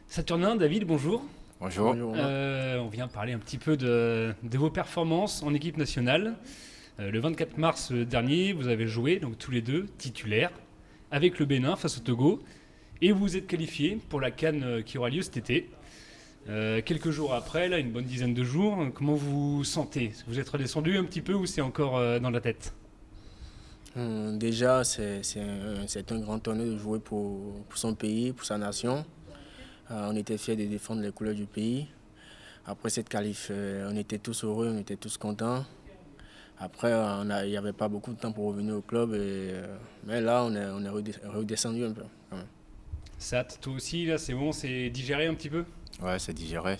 Saturnin, David, bonjour. Bonjour. On vient parler un petit peu de vos performances en équipe nationale. Le 24 mars dernier, vous avez joué, donc tous les deux, titulaires, avec le Bénin face au Togo. Et vous vous êtes qualifiés pour la CAN qui aura lieu cet été. Quelques jours après, là, une bonne dizaine de jours, comment vous vous sentez? Vous êtes redescendu un petit peu ou c'est encore dans la tête? Déjà, c'est un grand honneur de jouer pour son pays, pour sa nation. On était fiers de défendre les couleurs du pays. Après cette qualif, on était tous heureux, on était tous contents. Après, il n'y avait pas beaucoup de temps pour revenir au club, mais là, on est redescendu un peu quand même. Sat, toi aussi, là, c'est bon, c'est digéré un petit peu? Ouais, c'est digéré.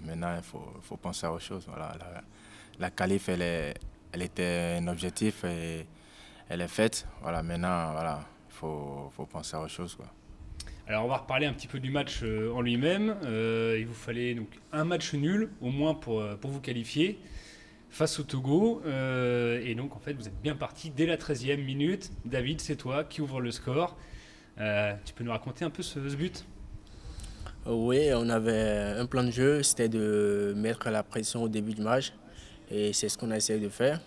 Maintenant, il faut penser à autre chose. Voilà, la qualif, elle était un objectif et elle est faite. Voilà, maintenant, voilà, il faut penser à autre chose, quoi. Alors on va reparler un petit peu du match en lui-même. Il vous fallait donc un match nul au moins pour vous qualifier face au Togo. Et donc en fait vous êtes bien parti dès la 13e minute. David, c'est toi qui ouvre le score. Tu peux nous raconter un peu ce but? Oui, on avait un plan de jeu, c'était de mettre la pression au début du match. Et c'est ce qu'on a essayé de faire.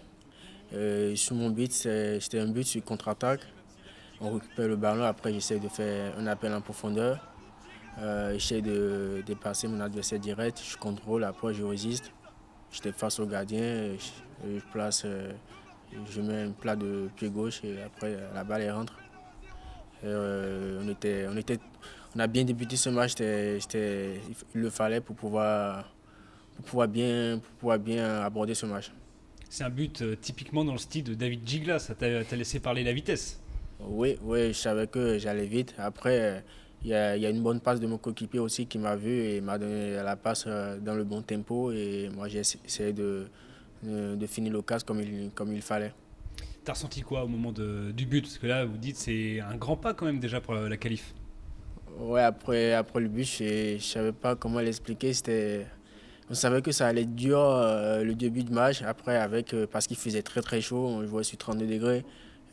Sur mon but, c'était un but sur contre-attaque. On récupère le ballon, après j'essaie de faire un appel en profondeur. J'essaie de dépasser mon adversaire direct, je contrôle, après je résiste. J'étais face au gardien, je mets un plat de pied gauche et après la balle elle rentre. On a bien débuté ce match, il le fallait pour pouvoir bien aborder ce match. C'est un but typiquement dans le style de David Gigla, ça t'a laissé parler la vitesse. Oui, je savais que j'allais vite. Après, il y a une bonne passe de mon coéquipier aussi qui m'a vu et m'a donné la passe dans le bon tempo. Et moi, j'ai essayé de finir l'occasion comme il fallait. T'as ressenti quoi au moment du but? Parce que là, vous dites c'est un grand pas quand même déjà pour la qualif. Ouais, après le but, je ne savais pas comment l'expliquer. On savait que ça allait être dur le début de match. Après, parce qu'il faisait très très chaud, on jouait sur 32 degrés.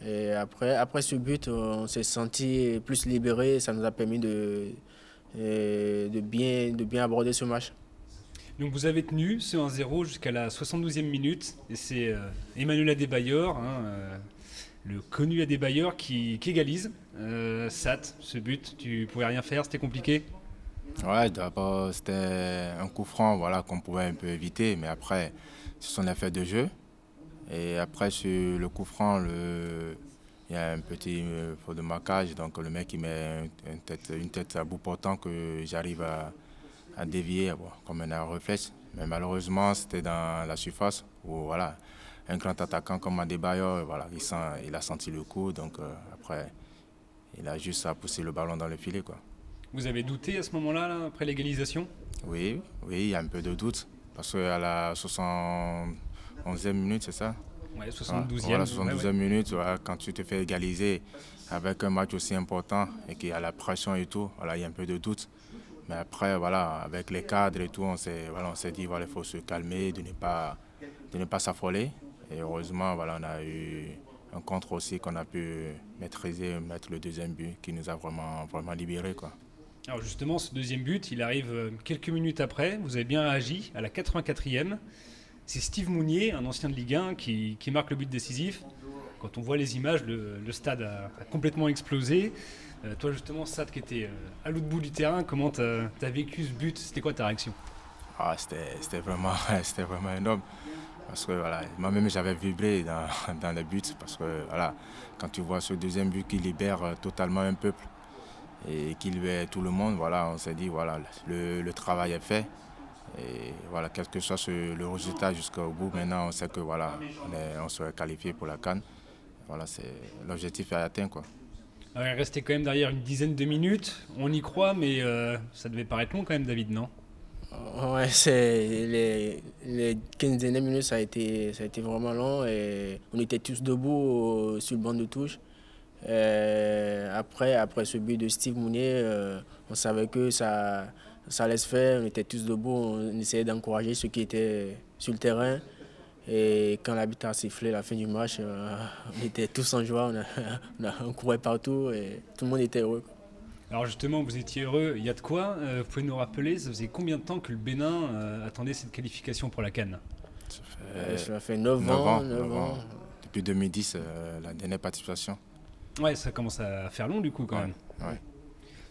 Et après ce but, on s'est senti plus libéré. Ça nous a permis de bien aborder ce match. Donc vous avez tenu ce 1-0 jusqu'à la 72e minute. Et c'est Emmanuel Adebayor, le connu Adebayor, qui égalise. Sat, ce but, tu pouvais rien faire, c'était compliqué? Ouais, d'abord, c'était un coup franc, voilà, qu'on pouvait un peu éviter. Mais après, ce sont les faits de jeu. Et après, sur le coup franc, il y a un petit faute de marquage. Donc le mec il met une tête à bout portant que j'arrive à dévier comme un réflexe. Mais malheureusement, c'était dans la surface où voilà, un grand attaquant comme Adebayor, voilà, il a senti le coup. Donc après, il a juste à pousser le ballon dans le filet, quoi. Vous avez douté à ce moment-là, là, après l'égalisation? Oui, il y a un peu de doute. Parce qu'à la 71e minute, c'est ça? Ouais, 72e. Voilà, 72e ouais. minute, voilà, quand tu te fais égaliser avec un match aussi important et qu'il y a la pression et tout, voilà, il y a un peu de doute. Mais après, voilà, avec les cadres et tout, on s'est dit voilà, il faut se calmer, de ne pas s'affoler. Et heureusement, voilà, on a eu un contre aussi qu'on a pu maîtriser, mettre le deuxième but qui nous a vraiment libérés, quoi. Alors justement, ce deuxième but, il arrive quelques minutes après. Vous avez bien agi à la 84e. C'est Steve Mounier, un ancien de Ligue 1, qui marque le but décisif. Quand on voit les images, le stade a complètement explosé. Toi justement, Sat, qui était à l'autre bout du terrain, comment t'as vécu ce but? C'était quoi ta réaction? C'était vraiment énorme. Parce que voilà, moi-même j'avais vibré dans le but. Parce que voilà, quand tu vois ce deuxième but qui libère totalement un peuple et qui libère tout le monde, voilà, on s'est dit voilà, le travail est fait. Et voilà, quel que soit le résultat jusqu'au bout, maintenant on sait que voilà, on serait qualifié pour la CAN. Voilà, l'objectif est atteint, quoi. Alors, il restait quand même derrière une dizaine de minutes. On y croit, mais ça devait paraître long quand même, David, non? Ouais, les 15 dernières minutes, ça a été vraiment long et on était tous debout sur le banc de touche. Après ce but de Steve Mounier, on savait que ça allait se faire. On était tous debout, on essayait d'encourager ceux qui étaient sur le terrain. Et quand l'arbitre a sifflé la fin du match, on était tous en joie, on courait partout et tout le monde était heureux. Alors justement, vous étiez heureux, il y a de quoi. Vous pouvez nous rappeler, ça faisait combien de temps que le Bénin attendait cette qualification pour la CAN? Ça fait 9 ans. 9 ans. Depuis 2010, la dernière participation. Ouais, ça commence à faire long du coup quand même. Ouais.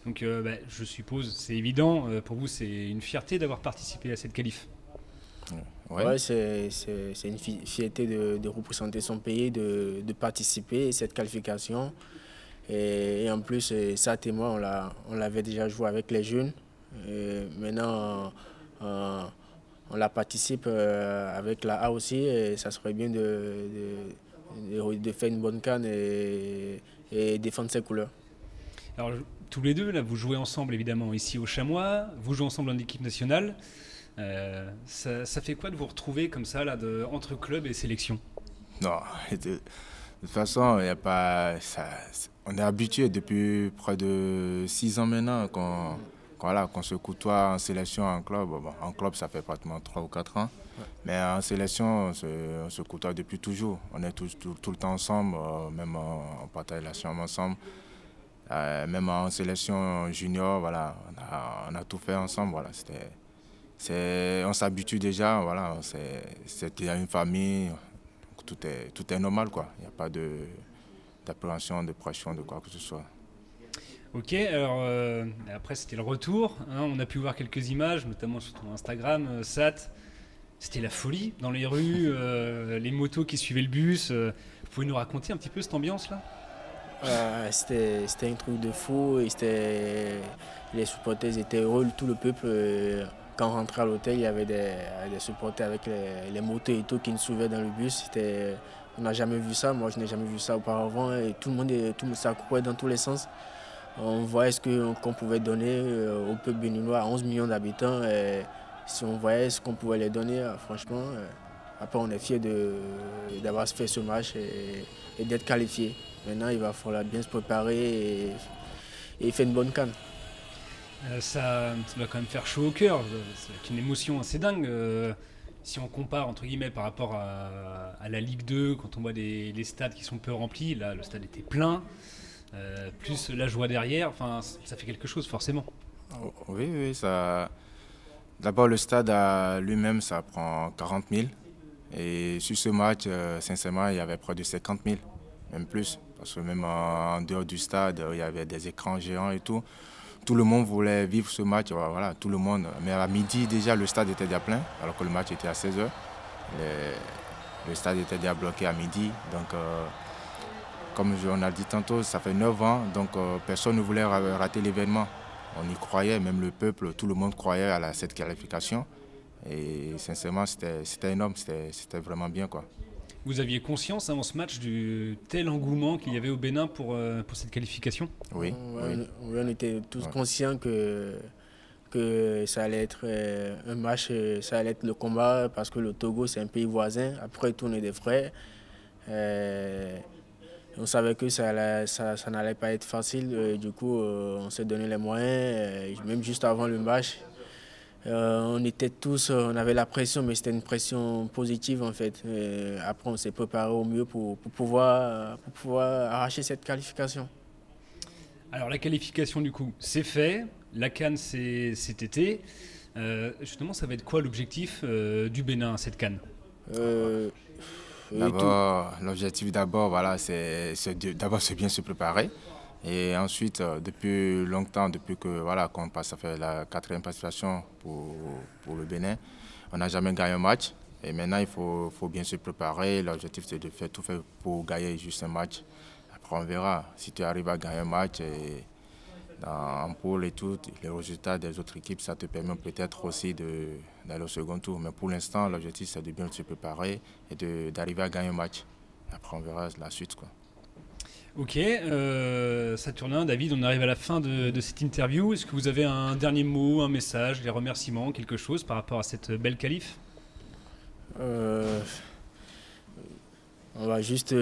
Donc je suppose, c'est évident, pour vous c'est une fierté d'avoir participé à cette qualif. Ouais, c'est une fierté de représenter son pays, de participer à cette qualification. Et en plus, ça et moi, on l'avait déjà joué avec les jeunes. Et maintenant, on la participe avec la A aussi. Et ça serait bien de faire une bonne CAN et défendre ses couleurs. Alors tous les deux, là, vous jouez ensemble évidemment ici au Chamois, vous jouez ensemble en équipe nationale. Ça fait quoi de vous retrouver comme ça, là, entre clubs et sélection? Non, de toute façon, il y a pas, on est habitué depuis près de 6 ans maintenant qu'on se côtoie en sélection, en club. Bon, en club, ça fait pratiquement 3 ou 4 ans. Mais en sélection, on se côtoie depuis toujours. On est tout le temps ensemble, même on partage la chambre ensemble. Même en sélection junior, voilà, on a tout fait ensemble. Voilà, on s'habitue déjà, voilà, c'est une famille, tout est normal, quoi. Il n'y a pas d'appréhension, de pression, de quoi que ce soit. Ok, alors après c'était le retour, hein, on a pu voir quelques images, notamment sur ton Instagram, Sat. C'était la folie dans les rues, les motos qui suivaient le bus. Vous pouvez nous raconter un petit peu cette ambiance-là? C'était un truc de fou. Les supporters étaient heureux, tout le peuple. Quand on rentrait à l'hôtel, il y avait des supporters avec les motos et tout qui nous suivaient dans le bus. On n'a jamais vu ça, moi je n'ai jamais vu ça auparavant. Et tout le monde ça courait dans tous les sens. On voyait ce qu'on pouvait donner au peuple béninois, à 11 millions d'habitants. Et si on voyait ce qu'on pouvait les donner, franchement, après on est fiers d'avoir fait ce match et d'être qualifiés. Maintenant, il va falloir bien se préparer et faire une bonne CAN. Ça doit quand même faire chaud au cœur, c'est une émotion assez dingue. Si on compare entre guillemets par rapport à la Ligue 2, quand on voit les stades qui sont peu remplis, là le stade était plein, plus la joie derrière, enfin ça fait quelque chose forcément. Oui, ça. D'abord le stade lui-même, ça prend 40 000. Et sur ce match, sincèrement, il y avait près de 50 000, même plus. Parce que même en dehors du stade, il y avait des écrans géants et tout. Tout le monde voulait vivre ce match, voilà, tout le monde. Mais à midi, déjà, le stade était déjà plein, alors que le match était à 16 h. Le stade était déjà bloqué à midi. Donc, comme on a dit tantôt, ça fait 9 ans, donc personne ne voulait rater l'événement. On y croyait, même le peuple, tout le monde croyait à cette qualification. Et sincèrement, c'était énorme, c'était vraiment bien, quoi. Vous aviez conscience avant ce match du tel engouement qu'il y avait au Bénin pour cette qualification? Oui. On était tous conscients que ça allait être un match, ça allait être le combat parce que le Togo c'est un pays voisin, après tout on est des frères. On savait que ça n'allait pas être facile, du coup on s'est donné les moyens, même juste avant le match. On était tous, on avait la pression, mais c'était une pression positive en fait. Après, on s'est préparé au mieux pour pouvoir arracher cette qualification. Alors la qualification du coup, c'est fait. La CAN c'est cet été. Justement, ça va être quoi l'objectif du Bénin à cette CAN? L'objectif d'abord, voilà, c'est bien se préparer. Et ensuite, depuis longtemps, depuis qu'on passe à faire la 4e participation pour le Bénin, on n'a jamais gagné un match. Et maintenant, il faut bien se préparer. L'objectif, c'est de faire tout faire pour gagner juste un match. Après, on verra. Si tu arrives à gagner un match en poule et tout, les résultats des autres équipes, ça te permet peut-être aussi d'aller au second tour. Mais pour l'instant, l'objectif, c'est de bien se préparer et d'arriver à gagner un match. Après, on verra la suite, quoi. Ok, Saturnin, David, on arrive à la fin de cette interview. Est-ce que vous avez un dernier mot, un message, des remerciements, quelque chose par rapport à cette belle qualif? On va juste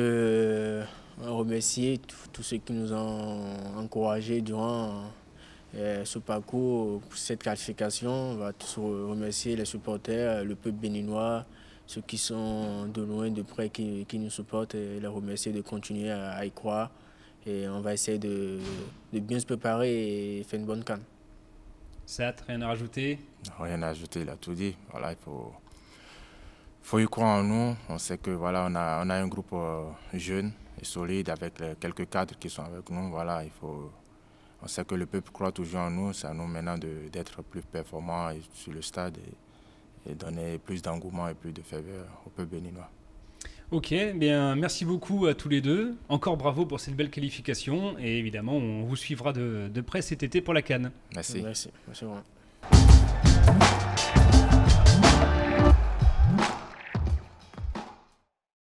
remercier tous ceux qui nous ont encouragés durant ce parcours pour cette qualification. On va tous remercier les supporters, le peuple béninois, ceux qui sont de loin, de près, qui nous supportent, et les remercier de continuer à y croire. Et on va essayer de bien se préparer et faire une bonne CAN. Sat, rien à rajouter? Rien à ajouter, il a tout dit. Voilà, faut y croire en nous. On sait que voilà, on a un groupe jeune et solide avec quelques cadres qui sont avec nous. Voilà, on sait que le peuple croit toujours en nous. C'est à nous maintenant d'être plus performants sur le stade et donner plus d'engouement et plus de faveur au peuple béninois. Ok, bien merci beaucoup à tous les deux. Encore bravo pour cette belle qualification et évidemment on vous suivra de près cet été pour la CAN. Merci. Merci. Merci.